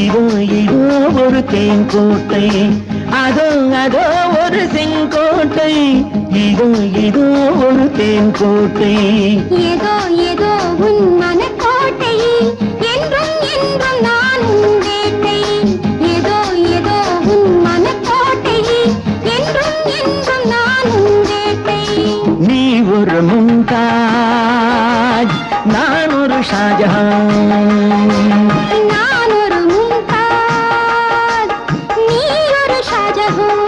இதோ இதோ ஒரு தேன்கோட்டை, அதோ அதோ ஒரு செங்கோட்டை, இதோ இதோ ஒரு தேன்கோட்டை. ஏதோ ஏதோ உன் மனக்கோட்டை, என்றும் என்றும் நான் உன் வேட்டை. ஏதோ ஏதோ உன் மனக்கோட்டை, என்றும் என்றும் நான் உன் வேட்டை. நீ ஒரு மும்தாஜ், நான் ஒரு ஷாஜஹான். நான் ஒரு மும்தாஜ், நீ ஒரு ஷாஜஹான்.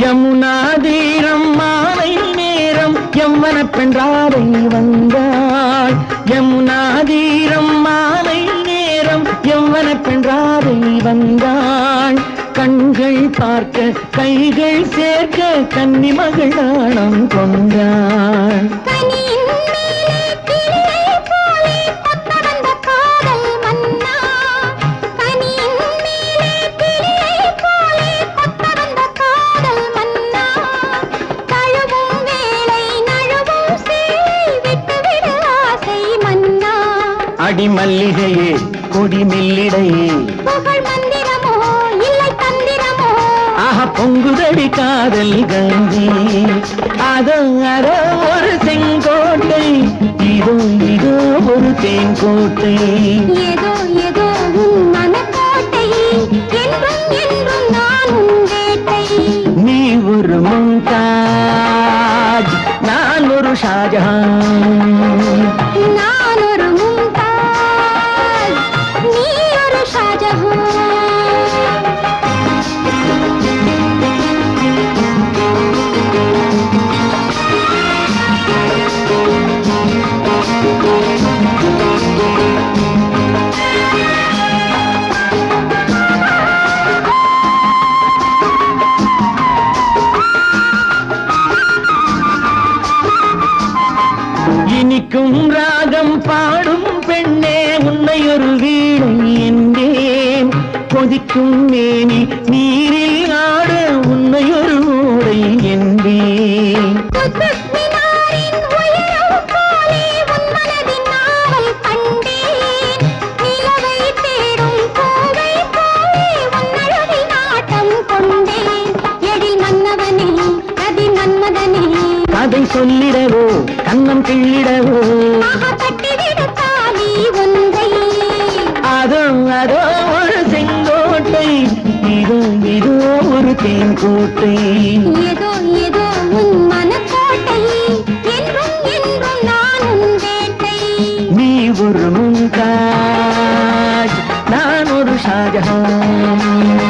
யமுனா தீரம் மாலை நேரம் யம்மன பெண்றாரை வந்தாள். யமுனா தீரம் மாலை நேரம் யம்மன பெண்றாரை வந்தாள். கண்கள் பார்க்க கைகள் சேர்க்க கன்னி மகள் நாணம் கொண்டாள். கனியின் மேலே கிளியை போலே கொத்த வந்த காதல் மன்னா. கனியின் மேலே கிளியை போலே கொத்த வந்த காதல் மன்னா. தழுவும் வேளை நழுவும் சேலை விட்டுவிடு ஆசை மன்னா. அடி மல்லிகையே கொடி மெல்லிடையே, புகழ் மந்திரமோ இல்லை தந்திரமோ. ஆஹ பொங்குதடி காதல் கங்கை. அதோ அதோ ஒரு செங்கோட்டை, இதோ இதோ ஒரு தேன்கோட்டை. ஏதோ ஏதோ உன் மனக்கோட்டை, என்றும் என்றும் நான் உன் வேட்டை. நீ ஒரு மும்தாஜ், நான் ஒரு ஷாஜஹான். நான் ஒரு மும்தாஜ், நீ ஒரு ஷாஜஹான். இனிக்கும் ராகம் பாடும் பெண்ணே, உன்னை ஒரு வீணை என்பேன். கொதிக்கும் மேனி நீரில் ஆட உன்னை ஒரு ஓடை என்பேன். குதுப் மினாரின் உயரம் போலே உன் மனதின் நாவல் கண்டேன். நிலவை தேடும் கோவை போலே உன் அழகில் நாட்டம் கொண்டேன். எழில் மன்னவனே கதி மன்மதனே, கதை சொல்லிடவோ கண்ணம் கிள்ளிடவோ, ஆஹா கட்டிவிடு தாலி ஒன்றை. அதோ அதோ ஒரு செங்கோட்டை, இதோ இதோ ஒரு தேன்கோட்டை. ஏதோ ஏதோ உன் மனக்கோட்டை, என்றும் என்றும் நான் உன் வேட்டை. நீ ஒரு மும்தாஜ், நான் ஒரு ஷாஜஹான்.